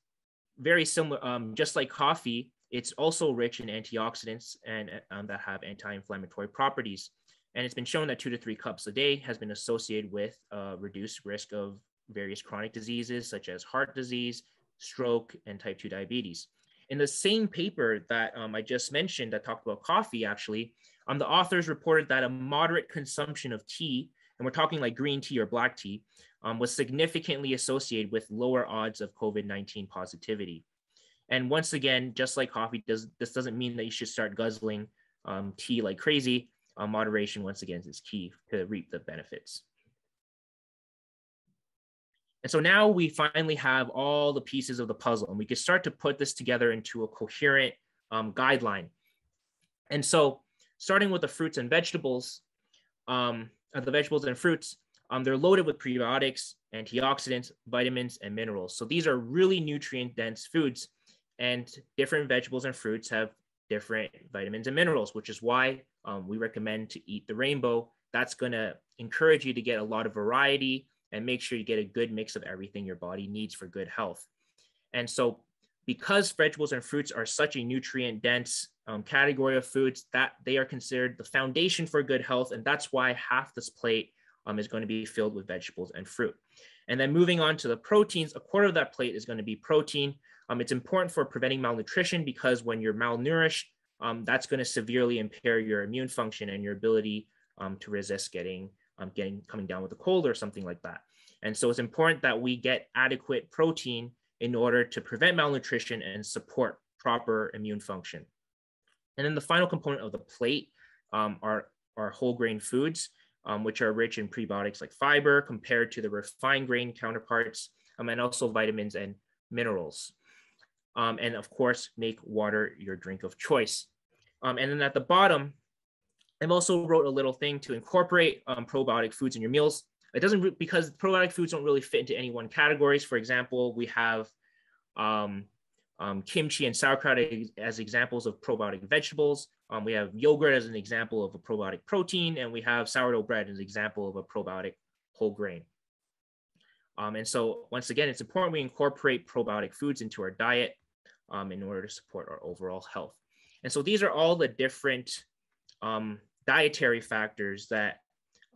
very similar, just like coffee, it's also rich in antioxidants and that have anti-inflammatory properties. And it's been shown that 2 to 3 cups a day has been associated with reduced risk of various chronic diseases such as heart disease, stroke, and type 2 diabetes. In the same paper that I just mentioned that talked about coffee, actually, the authors reported that a moderate consumption of tea, and we're talking like green tea or black tea, was significantly associated with lower odds of COVID-19 positivity. And once again, just like coffee, this doesn't mean that you should start guzzling tea like crazy. Moderation, once again, is key to reap the benefits. And so now we finally have all the pieces of the puzzle, and we can start to put this together into a coherent guideline. And so starting with the fruits and vegetables, and fruits, they're loaded with prebiotics, antioxidants, vitamins, and minerals. So these are really nutrient-dense foods, and different vegetables and fruits have different vitamins and minerals, which is why we recommend to eat the rainbow. That's going to encourage you to get a lot of variety and make sure you get a good mix of everything your body needs for good health. And so because vegetables and fruits are such a nutrient-dense category of foods, that they are considered the foundation for good health, and that's why half this plate is going to be filled with vegetables and fruit. And then moving on to the proteins, a quarter of that plate is going to be protein. It's important for preventing malnutrition because when you're malnourished, that's going to severely impair your immune function and your ability to resist coming down with a cold or something like that. And so it's important that we get adequate protein in order to prevent malnutrition and support proper immune function. And then the final component of the plate are whole grain foods, which are rich in prebiotics like fiber compared to the refined grain counterparts, and also vitamins and minerals. And of course, make water your drink of choice. And then at the bottom, I've also wrote a little thing to incorporate probiotic foods in your meals. It doesn't, because probiotic foods don't really fit into any one categories. For example, we have kimchi and sauerkraut as examples of probiotic vegetables. We have yogurt as an example of a probiotic protein, and we have sourdough bread as an example of a probiotic whole grain. And so once again, it's important we incorporate probiotic foods into our diet in order to support our overall health. And so these are all the different dietary factors that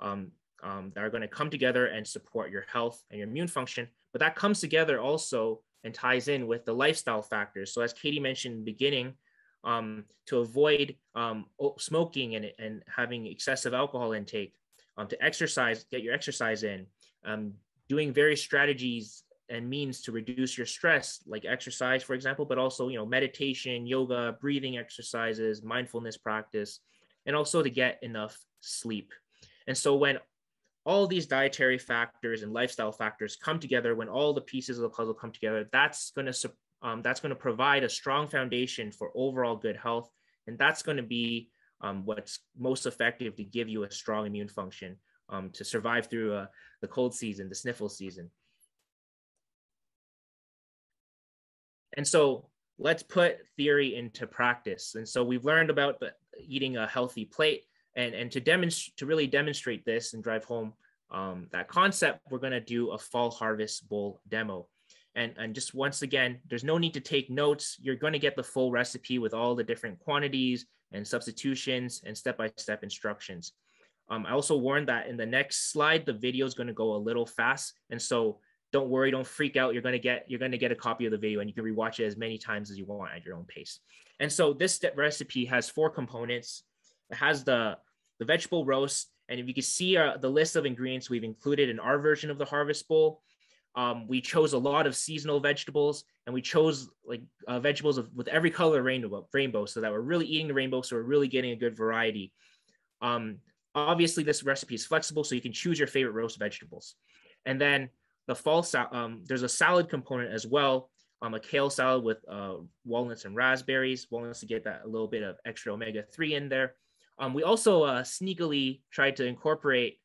are going to come together and support your health and your immune function. But that comes together also and ties in with the lifestyle factors. So as Katie mentioned in the beginning, to avoid smoking and having excessive alcohol intake, to exercise, get your exercise in, doing various strategies and means to reduce your stress, like exercise, for example, but also, meditation, yoga, breathing exercises, mindfulness practice, and also to get enough sleep. And so when all these dietary factors and lifestyle factors come together, when all the pieces of the puzzle come together, that's going to provide a strong foundation for overall good health. And that's going to be what's most effective to give you a strong immune function to survive through the cold season, the sniffle season. And so let's put theory into practice. And so we've learned about eating a healthy plate, and to really demonstrate this and drive home that concept, we're going to do a fall harvest bowl demo. And just once again, there's no need to take notes. You're going to get the full recipe with all the different quantities and substitutions and step-by-step instructions. I also warned that in the next slide, the video is going to go a little fast. And so don't worry, don't freak out. You're going to get a copy of the video, and you can rewatch it as many times as you want at your own pace. And so this recipe has 4 components. It has the vegetable roast. And if you can see the list of ingredients we've included in our version of the harvest bowl, We chose a lot of seasonal vegetables, and we chose like vegetables with every color rainbow, so that we're really eating the rainbow, so we're really getting a good variety. Obviously, this recipe is flexible, so you can choose your favorite roast vegetables. And then the fall there's a salad component as well. A kale salad with walnuts and raspberries. Walnuts to get that a little bit of extra omega-3 in there. We also sneakily tried to incorporate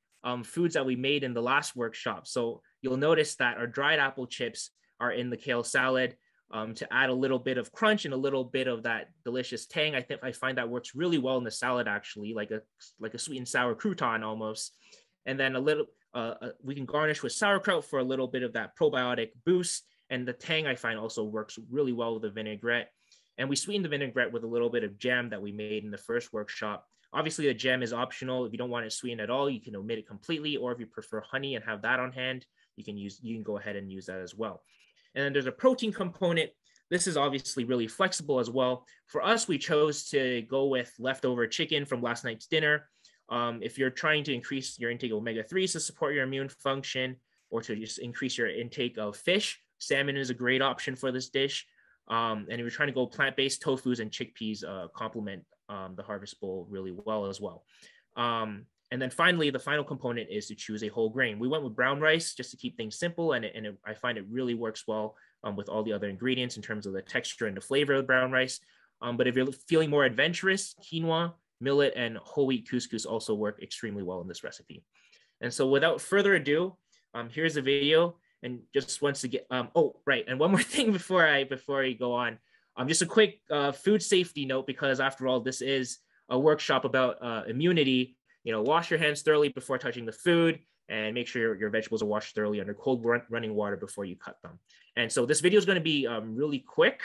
foods that we made in the last workshop. So you'll notice that our dried apple chips are in the kale salad to add a little bit of crunch and a little bit of that delicious tang. I find that works really well in the salad, actually, like a sweet and sour crouton almost. And then a little, we can garnish with sauerkraut for a little bit of that probiotic boost. And the tang I find also works really well with the vinaigrette. And we sweeten the vinaigrette with a little bit of jam that we made in the first workshop. Obviously, the jam is optional. If you don't want it sweetened at all, you can omit it completely. Or if you prefer honey and have that on hand, you can go ahead and use that as well. And then there's a protein component. This is obviously really flexible as well. For us, we chose to go with leftover chicken from last night's dinner. If you're trying to increase your intake of omega-3s to support your immune function, or to just increase your intake of fish, salmon is a great option for this dish. And if you're trying to go plant-based, tofus and chickpeas complement the harvest bowl really well as well. And then finally, the final component is to choose a whole grain. We went with brown rice just to keep things simple, and I find it really works well with all the other ingredients in terms of the texture and the flavor of the brown rice. But if you're feeling more adventurous, quinoa, millet, and whole wheat couscous also work extremely well in this recipe. And so without further ado, here's the video. And just once again, oh, right. And one more thing before I go on, just a quick food safety note, because after all, this is a workshop about immunity. Wash your hands thoroughly before touching the food, and make sure your vegetables are washed thoroughly under cold running water before you cut them. And so this video is going to be really quick.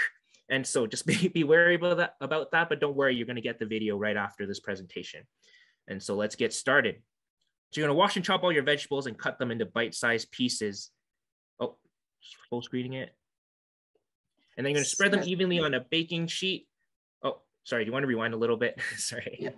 And so just be wary about that, but don't worry, you're going to get the video right after this presentation. And so let's get started. So you're going to wash and chop all your vegetables and cut them into bite-sized pieces. Oh, full screening it. And then you're going to spread them evenly on a baking sheet. Oh, sorry, do you want to rewind a little bit? Sorry. Yeah.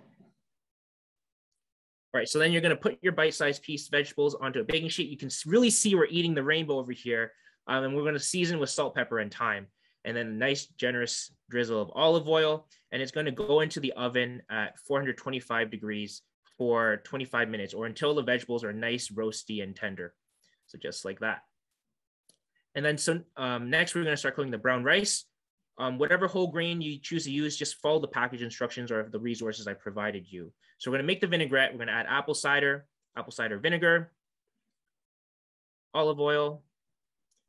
All right, so then you're going to put your bite-sized piece vegetables onto a baking sheet. You can really see we're eating the rainbow over here. And we're going to season with salt, pepper, and thyme. And then a nice, generous drizzle of olive oil. And it's going to go into the oven at 425 degrees for 25 minutes, or until the vegetables are nice, roasty, and tender. So just like that. And then next, we're going to start cooking the brown rice. Whatever whole grain you choose to use, just follow the package instructions or the resources I provided you. So we're going to make the vinaigrette. We're going to add apple cider vinegar, olive oil,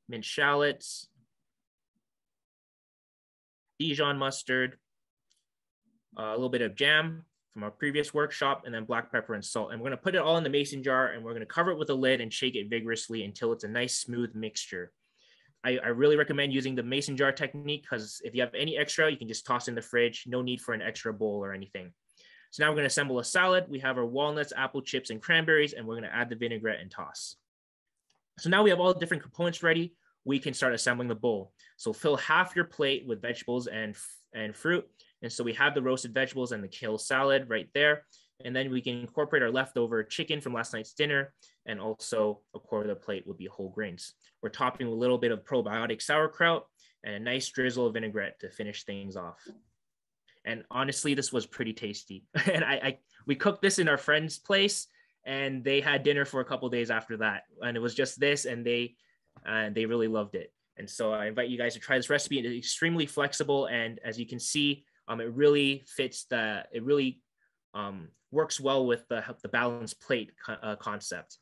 minced shallots, Dijon mustard, a little bit of jam from our previous workshop, and then black pepper and salt. And we're going to put it all in the mason jar, and we're going to cover it with a lid and shake it vigorously until it's a nice smooth mixture. I really recommend using the mason jar technique, because if you have any extra, you can just toss in the fridge. No need for an extra bowl or anything. So now we're going to assemble a salad. We have our walnuts, apple chips, and cranberries, and we're going to add the vinaigrette and toss. So now we have all the different components ready. We can start assembling the bowl. So fill half your plate with vegetables and fruit. And so we have the roasted vegetables and the kale salad right there. And then we can incorporate our leftover chicken from last night's dinner. And also a quarter of the plate would be whole grains. We're topping with a little bit of probiotic sauerkraut and a nice drizzle of vinaigrette to finish things off. And honestly, this was pretty tasty. And we cooked this in our friend's place, and they had dinner for a couple of days after that. And it was just this, and they really loved it. And so I invite you guys to try this recipe. It is extremely flexible. And as you can see, it really fits it really works well with the balanced plate concept.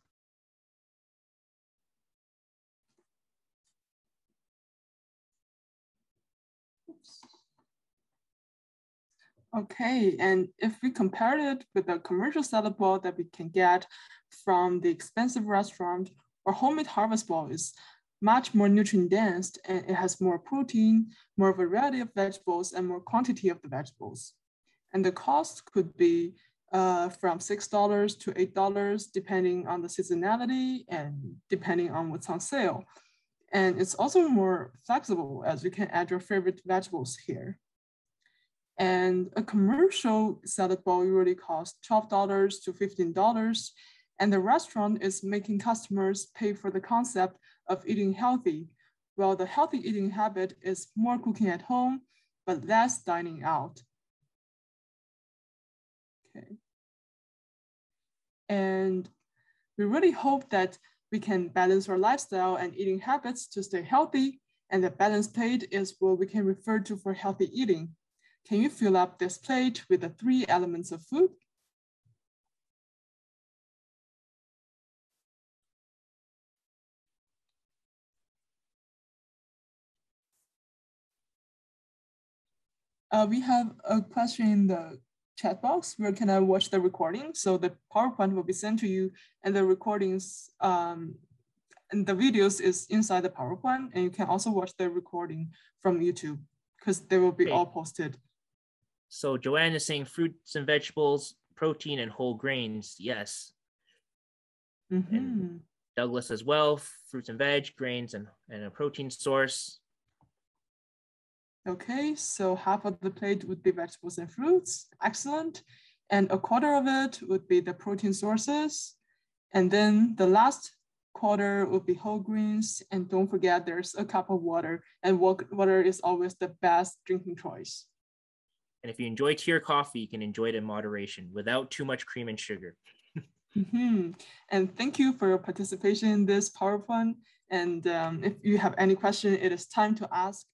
Okay, and if we compare it with the commercial salad bowl that we can get from the expensive restaurant, our homemade harvest bowl is much more nutrient dense, and it has more protein, more variety of vegetables, and more quantity of the vegetables. And the cost could be from $6 to $8, depending on the seasonality and depending on what's on sale. And it's also more flexible, as you can add your favorite vegetables here. And a commercial salad bowl usually costs $12 to $15. And the restaurant is making customers pay for the concept of eating healthy, while the healthy eating habit is more cooking at home, but less dining out. Okay. And we really hope that we can balance our lifestyle and eating habits to stay healthy, and the balanced plate is what we can refer to for healthy eating. Can you fill up this plate with the 3 elements of food? We have a question in the chat box. Where can I watch the recording? So the PowerPoint will be sent to you, and the recordings and the videos is inside the PowerPoint, and you can also watch the recording from YouTube because they will be all posted. So Joanne is saying fruits and vegetables, protein and whole grains. Yes. And Douglas as well, fruits and veg, grains and a protein source. Okay, so half of the plate would be vegetables and fruits. Excellent. And a quarter of it would be the protein sources. And then the last quarter would be whole grains. And don't forget, there's a cup of water, and water is always the best drinking choice. And if you enjoy tea or coffee, you can enjoy it in moderation without too much cream and sugar. And thank you for your participation in this PowerPoint. And if you have any question, it is time to ask.